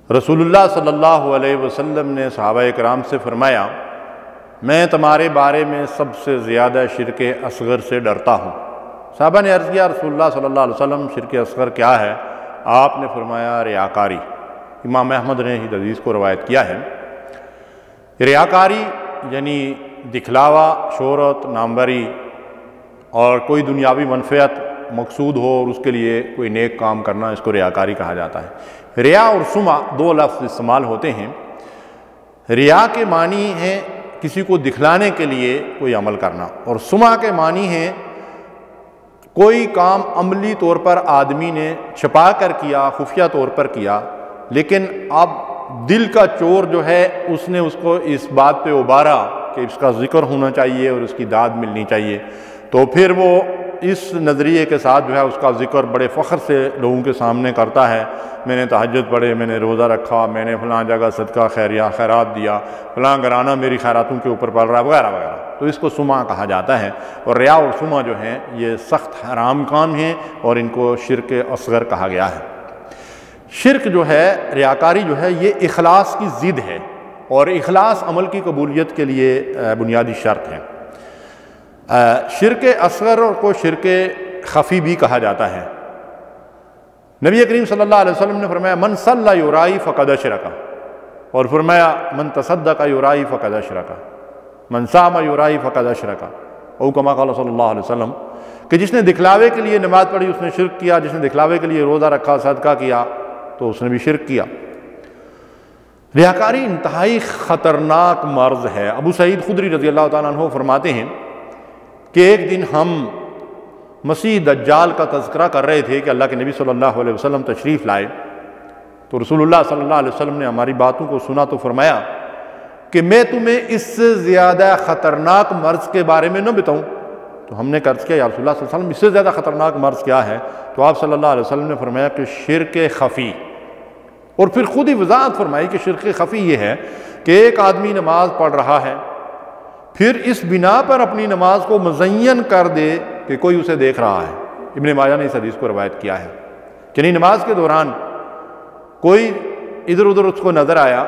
رسول اللہ صلی اللہ علیہ وسلم نے صحابہ کرام سے فرمایا، میں تمہارے بارے میں سب سے زیادہ شرک اصغر سے ڈرتا ہوں۔ صحابہ نے عرض کیا، رسول اللہ صلی اللہ علیہ وسلم شرک اصغر کیا ہے؟ آپ نے فرمایا ریاکاری۔ امام احمد نے اس حدیث کو روایت کیا ہے۔ ریاکاری یعنی دکھلاوا، شہرت، ناموری اور کوئی دنیاوی منفعت مقصود ہو اور اس کے لیے کوئی نیک کام کرنا، اس کو ریاکاری کہا جاتا ہے۔ ریا اور سمع دو لفظ استعمال ہوتے ہیں۔ ریا کے معنی ہے کسی کو دکھلانے کے لیے کوئی عمل کرنا، اور سمع کے معنی ہے کوئی کام عملی طور پر آدمی نے چھپا کر کیا، خفیہ طور پر کیا، لیکن اب دل کا چور جو ہے اس نے اس کو اس بات پہ ابھارا کہ اس کا ذکر ہونا چاہیے اور اس کی داد ملنی چاہیے، تو پھر وہ اس نظریے کے ساتھ جو ہے اس کا ذکر بڑے فخر سے لوگوں کے سامنے کرتا ہے، میں نے تہجد پڑھے، میں نے روزہ رکھا، میں نے فلاں جگہ صدقہ خیرات دیا، فلاں گھرانہ میری خیراتوں کے اوپر پڑ رہا ہے، وغیرہ وغیرہ۔ تو اس کو سمع کہا جاتا ہے، اور ریا اور سمع جو ہیں یہ سخت حرام کام ہیں اور ان کو شرک اصغر کہا گیا ہے۔ شرک جو ہے، ریاکاری جو ہے، یہ اخلاص کی ضد ہے، اور اخلاص عمل کی قبولیت کے لیے بنیادی شرط ہے۔ شرک اصغر کو شرک خفی بھی کہا جاتا ہے۔ نبی کریم صلی اللہ علیہ وسلم نے فرمایا من صلی یرائی فقد اشرک، اور فرمایا من تصدق یرائی فقد اشرک، من صام یرائی فقد اشرک، او کما قال صلی اللہ علیہ وسلم، کہ جس نے دکھلاوے کے لیے نماز پڑھی اس نے شرک کیا، جس نے دکھلاوے کے لیے روزہ رکھا، صدقہ کیا، تو اس نے بھی شرک کیا۔ ریاکاری انتہائی خطرناک مرض ہے۔ ابو سعید خدری رضی اللہ تعالیٰ عنہ فرماتے ہیں کہ ایک دن ہم مسیح دجال کا تذکرہ کر رہے تھے کہ اللہ کے نبی صلی اللہ علیہ وسلم تشریف لائے، تو رسول اللہ صلی اللہ علیہ وسلم نے ہماری باتوں کو سنا تو فرمایا کہ میں تمہیں اس سے زیادہ خطرناک مرض کے بارے میں نہ بتاؤں؟ تو ہم نے عرض کیا یا رسول اللہ صلی اللہ علیہ وسلم اس سے زیادہ خطرناک مرض کیا ہے؟ تو آپ صلی اللہ علیہ وسلم نے فرمایا کہ شرک خفی، اور پھر خود ہی وضاحت فرمائی کہ شرک خفی یہ ہے کہ ایک آدمی نماز پڑھ رہا ہے، پھر اس بنا پر اپنی نماز کو مزین کر دے کہ کوئی اسے دیکھ رہا ہے۔ ابن ماجہ نے اس حدیث کو روایت کیا ہے کہ نہیں، نماز کے دوران کوئی ادھر ادھر اس کو نظر آیا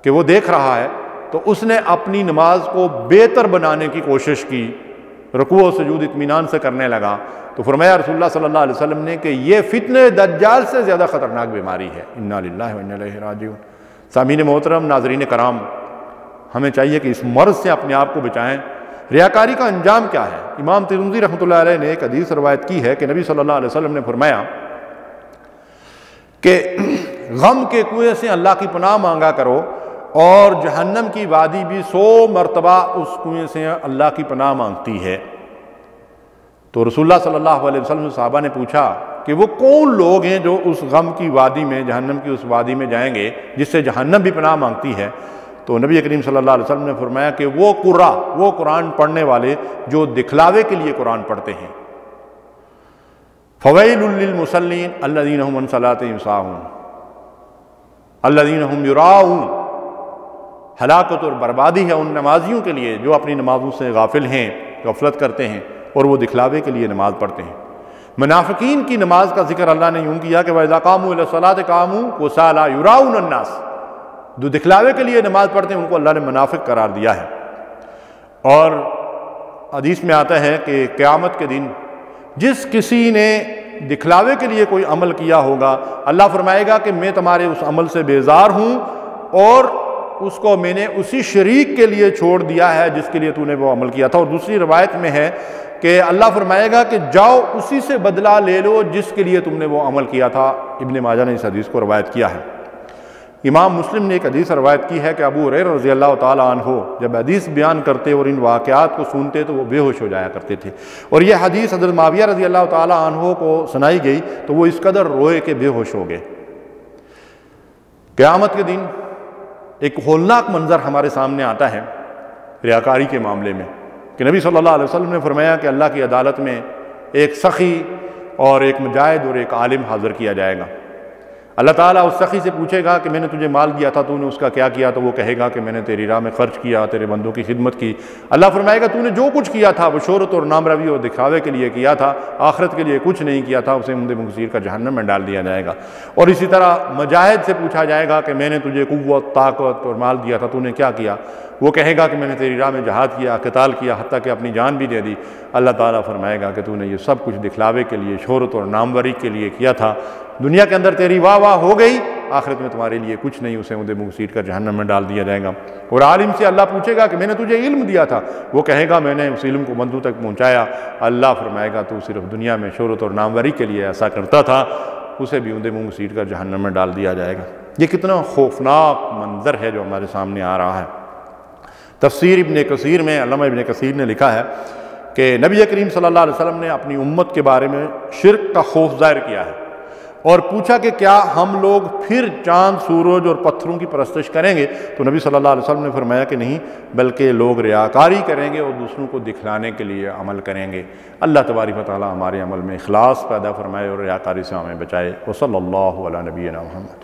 کہ وہ دیکھ رہا ہے، تو اس نے اپنی نماز کو بہتر بنانے کی کوشش کی، رکوع و سجود اطمینان سے کرنے لگا، تو فرمایا رسول اللہ صلی اللہ علیہ وسلم نے کہ یہ فتنہ دجال سے زیادہ خطرناک بیماری ہے۔ انا للہ و انا الیہ راجعون۔ سامعین محترم، ناظرین کرام، ہمیں چاہیے کہ اس مرض سے اپنے آپ کو بچائیں۔ ریاکاری کا انجام کیا ہے؟ امام ترمذی رحمۃ اللہ علیہ نے ایک حدیث روایت کی ہے کہ نبی صلی اللہ علیہ وسلم نے فرمایا کہ غم کے کنویں سے اللہ کی پناہ مانگا کرو، اور جہنم کی وادی بھی 100 مرتبہ اس کنویں سے اللہ کی پناہ مانگتی ہے۔ تو رسول اللہ صلی اللہ علیہ وسلم سے صحابہ نے پوچھا کہ وہ کون لوگ ہیں جو اس غم کی وادی میں، جہنم کی اس وادی میں جائیں گے جس سے جہنم بھی پناہ مانگتی ہے؟ تو نبی کریم صلی اللہ علیہ وسلم نے فرمایا کہ وہ وہ قرآن پڑھنے والے جو دکھلاوے کے لیے قرآن پڑھتے ہیں۔ فویل للمصلین الذین هم عن صلاتهم ساہون الذین هم یراؤون، ہلاکت اور بربادی ہے ان نمازیوں کے لیے جو اپنی نمازوں سے غافل ہیں، غفلت کرتے ہیں اور وہ دکھلاوے کے لیے نماز پڑھتے ہیں۔ منافقین کی نماز کا ذکر اللہ نے یوں کیا کہ وَإِذَا قَامُوا إِلَى الصَّلَاةِ قَامُوا كُسَالَىٰ يُرَاءُونَ النَّاسَ، جو دکھلاوے کے لیے نماز پڑھتے ہیں ان کو اللہ نے منافق قرار دیا ہے۔ اور حدیث میں آتا ہے کہ قیامت کے دن جس کسی نے دکھلاوے کے لیے کوئی عمل کیا ہوگا، اللہ فرمائے گا کہ میں تمہارے اس عمل سے بیزار ہوں، اور اس کو میں نے اسی شریک کے لیے چھوڑ دیا ہے جس کے لیے تو نے وہ عمل کیا تھا۔ اور دوسری روایت میں ہے کہ اللہ فرمائے گا کہ جاؤ اسی سے بدلہ لے لو جس کے لیے تم نے وہ عمل کیا تھا۔ ابن ماجہ نے اس حدیث کو روایت کیا ہے۔ امام مسلم نے ایک حدیث روایت کی ہے کہ ابو ہریرہ رضی اللہ تعالیٰ عنہ جب حدیث بیان کرتے اور ان واقعات کو سنتے تو وہ بے ہوش ہو جایا کرتے تھے، اور یہ حدیث حضرت معاویہ رضی اللہ تعالیٰ عنہ کو سنائی گئی تو وہ اس قدر روئے کہ بے ہوش ہو گئے۔ قیامت کے دن ایک ہولناک منظر ہمارے سامنے آتا ہے ریاکاری کے معاملے میں، کہ نبی صلی اللہ علیہ وسلم نے فرمایا کہ اللہ کی عدالت میں ایک سخی اور ایک مجاہد اور ایک عالم حاضر کیا جائے گا۔ اللہ تعالیٰ اس سخی سے پوچھے گا کہ میں نے تجھے مال دیا تھا، تو نے اس کا کیا کیا؟ تو وہ کہے گا کہ میں نے تیری راہ میں خرچ کیا، تیرے بندوں کی خدمت کی۔ اللہ فرمائے گا تو نے جو کچھ کیا تھا وہ شہرت اور نام روی اور دکھاوے کے لیے کیا تھا، آخرت کے لیے کچھ نہیں کیا تھا، اسے عمد مغصیر کا جہنم میں ڈال دیا جائے گا۔ اور اسی طرح مجاہد سے پوچھا جائے گا کہ میں نے تجھے قوت، طاقت اور مال دیا تھا، تو نے کیا کیا؟ وہ کہے گا کہ میں نے تیری راہ میں جہاد کیا، قتال کیا، حتیٰ کہ اپنی جان بھی دے دی۔ اللہ تعالیٰ فرمائے گا کہ تو نے یہ سب کچھ دکھلاوے کے لیے، شہرت اور ناموری کے لیے کیا تھا، دنیا کے اندر تیری واہ واہ ہو گئی، آخرت میں تمہارے لیے کچھ نہیں، اسے عمد مغصیر کر جہنم میں ڈال دیا جائے گا۔ اور عالم سے اللہ پوچھے گا کہ میں نے تجھے علم دیا تھا، وہ کہے گا میں نے اس علم کو بندوں تک پہنچایا۔ اللہ فرمائے گا تو صرف دنیا میں شہرت اور ناموری کے لیے ایسا کرتا تھا، اسے بھی عمد مغصیر کر جہنم میں ڈال دیا جائے گا۔ یہ کتنا خوفناک منظر ہے جو ہمارے سامنے آ رہا ہے۔ تفسیر ابن کثیر میں علامہ ابن کثیر نے لکھا ہے کہ نبی کریم صلی اللہ علیہ وسلم نے اپنی امت کے بارے میں شرک کا خوف ظاہر کیا ہے اور پوچھا کہ کیا ہم لوگ پھر چاند، سورج اور پتھروں کی پرستش کریں گے؟ تو نبی صلی اللہ علیہ وسلم نے فرمایا کہ نہیں، بلکہ لوگ ریاکاری کریں گے اور دوسروں کو دکھلانے کے لیے عمل کریں گے۔ اللہ تبارک و تعالیٰ ہمارے عمل میں اخلاص پیدا فرمائے اور ریاکاری سے ہمیں بچائے۔ وصلی اللہ علی نبینا محمد۔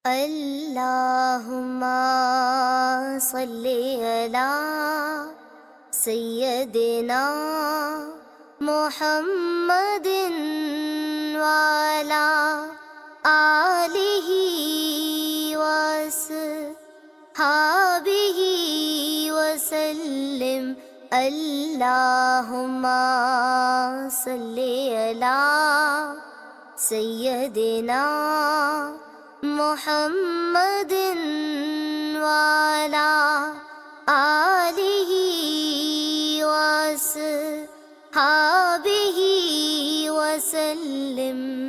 اللہم صلی علی سیدنا محمد وعلی آلہ وصحبہ وسلم اللہم صلی علی سیدنا محمد وعلی آلہ وصحبہ وسلم.